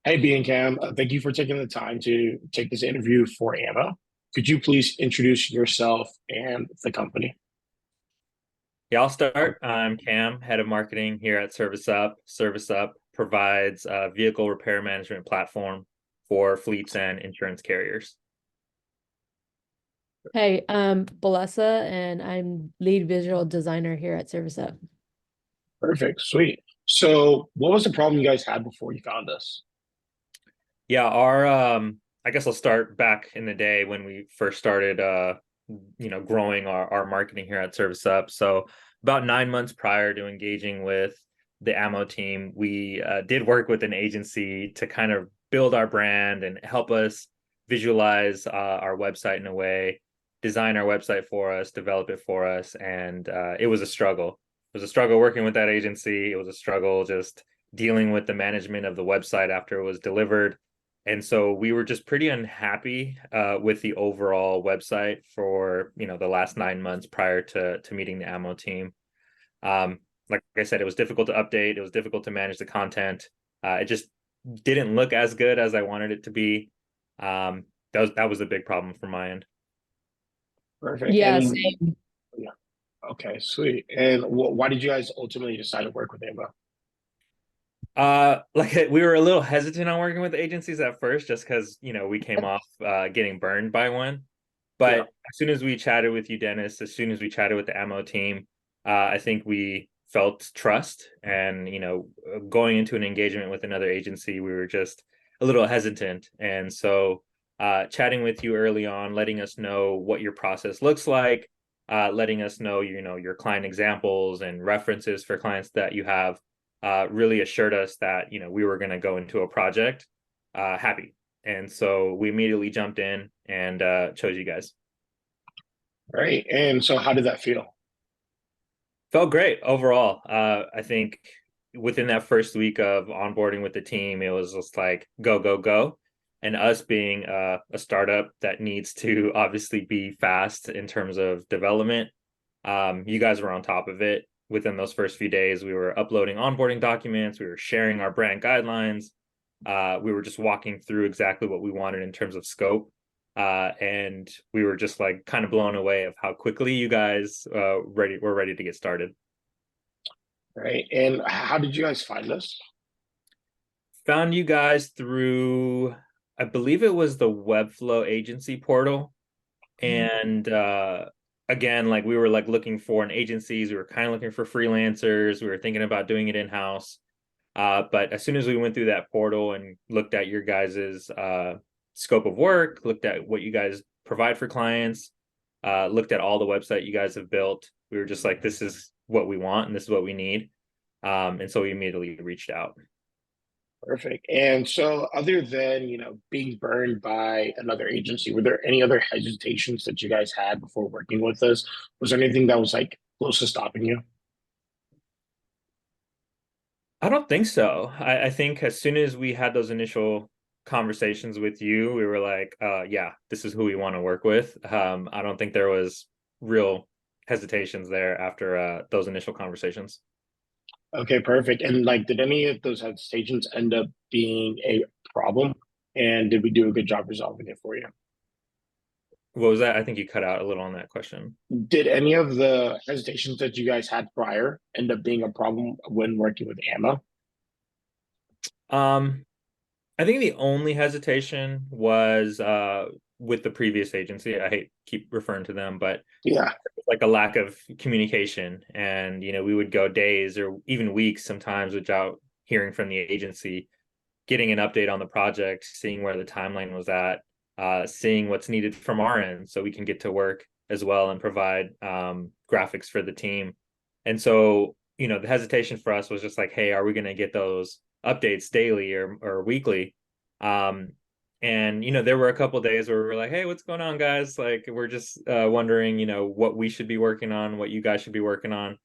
Hey, B and Cam, thank you for taking the time to take this interview for Anna. Could you please introduce yourself and the company? Yeah, I'll start. I'm Cam, head of marketing here at ServiceUp. ServiceUp provides a vehicle repair management platform for fleets and insurance carriers. Hey, I'm Balesa, and I'm lead visual designer here at ServiceUp. Perfect, sweet. So, what was the problem you guys had before you found us? Yeah, our I guess I'll start back in the day when we first started growing our marketing here at ServiceUp. So about 9 months prior to engaging with the ammo team, we did work with an agency to kind of build our brand and help us visualize our website in a way, design our website for us, develop it for us, and it was a struggle. It was a struggle working with that agency. It was a struggle just dealing with the management of the website after it was delivered, and so we were just pretty unhappy with the overall website for the last 9 months prior to meeting the ammo team. Like I said, it was difficult to update. It was difficult to manage the content. It just didn't look as good as I wanted it to be. That was a big problem from my end. Perfect. Yeah, And same. yeah, okay, sweet. And why did you guys ultimately decide to work with Ava? Like we were a little hesitant on working with agencies at first, just because we came off getting burned by one. But Yeah. as soon as we chatted with you, Dennis, as soon as we chatted with the ammo team, I think we felt trust. And going into an engagement with another agency, we were just a little hesitant. And so, chatting with you early on, letting us know what your process looks like, letting us know your client examples and references for clients that you have, really assured us that we were going to go into a project happy. And so we immediately jumped in and chose you guys. Right. And so, how did that feel? Felt great overall. I think within that first week of onboarding with the team, it was just like go, go, go. And us being a startup that needs to obviously be fast in terms of development, you guys were on top of it. Within those first few days, we were uploading onboarding documents, we were sharing our brand guidelines, we were just walking through exactly what we wanted in terms of scope. And we were just like kind of blown away of how quickly you guys were ready to get started. Right. And how did you guys find us? Found you guys through, I believe it was the Webflow agency portal. And again, like we were like looking for an agencies, we were kind of looking for freelancers, we were thinking about doing it in-house. But as soon as we went through that portal and looked at your guys's scope of work, looked at what you guys provide for clients, looked at all the website you guys have built, we were just like, this is what we want and this is what we need. And so we immediately reached out. Perfect. And so, other than being burned by another agency, were there any other hesitations that you guys had before working with us? Was there anything that was like close to stopping you? I don't think so. I think as soon as we had those initial conversations with you, we were like, yeah, this is who we want to work with. I don't think there was real hesitations there after those initial conversations. Okay, perfect. And like, did any of those hesitations end up being a problem? And did we do a good job resolving it for you? What was that? I think you cut out a little on that question. Did any of the hesitations that you guys had prior end up being a problem when working with Ammo? Um, I think the only hesitation was with the previous agency. I hate keep referring to them, but Yeah. like a lack of communication. And we would go days or even weeks sometimes without hearing from the agency, getting an update on the project, seeing where the timeline was at, seeing what's needed from our end so we can get to work as well and provide graphics for the team. And so, the hesitation for us was just like, hey, are we going to get those updates daily or weekly? Um, and there were a couple days where we were like, hey, what's going on, guys? Like, we're just wondering, what we should be working on, what you guys should be working on.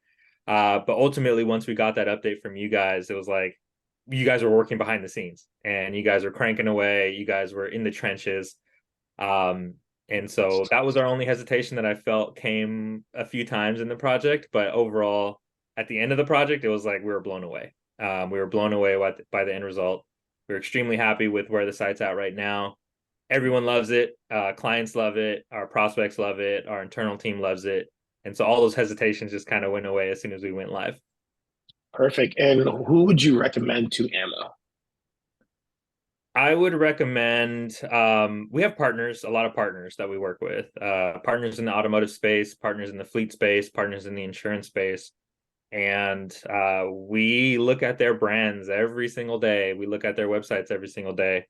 But ultimately, once we got that update from you guys, it was like you guys were working behind the scenes and you guys were cranking away. You guys were in the trenches. Um, and so that was our only hesitation that I felt came a few times in the project. But overall, at the end of the project, it was like we were blown away. We were blown away by the end result. We're extremely happy with where the site's at right now. Everyone loves it. Clients love it. Our prospects love it. Our internal team loves it. And so all those hesitations just kind of went away as soon as we went live. Perfect. And who would you recommend to Ammo? I would recommend, we have partners, a lot of partners that we work with, partners in the automotive space, partners in the fleet space, partners in the insurance space. And we look at their brands every single day. We look at their websites every single day.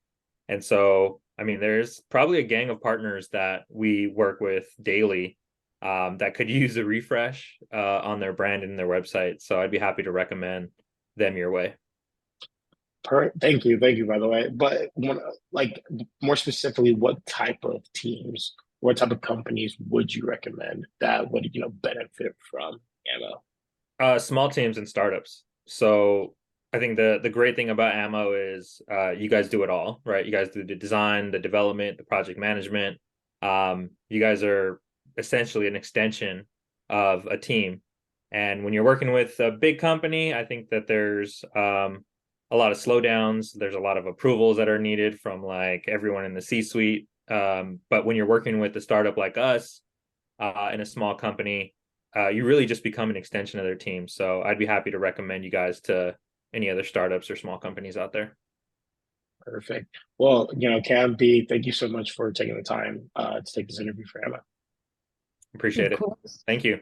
And so, I mean, there's probably a gang of partners that we work with daily that could use a refresh on their brand and their website. So I'd be happy to recommend them your way. Thank you, by the way. But like more specifically, what type of teams, what type of companies would you recommend that would benefit from Ammo? Small teams and startups. So I think the great thing about Ammo is you guys do it all, right? You guys do the design, the development, the project management. You guys are essentially an extension of a team. And when you're working with a big company, I think that there's a lot of slowdowns. There's a lot of approvals that are needed from like everyone in the C-suite. But when you're working with a startup like us in a small company, you really just become an extension of their team. So I'd be happy to recommend you guys to any other startups or small companies out there. Perfect. Well, Cam B, thank you so much for taking the time to take this interview for Emma. Appreciate Of it. course. Thank you.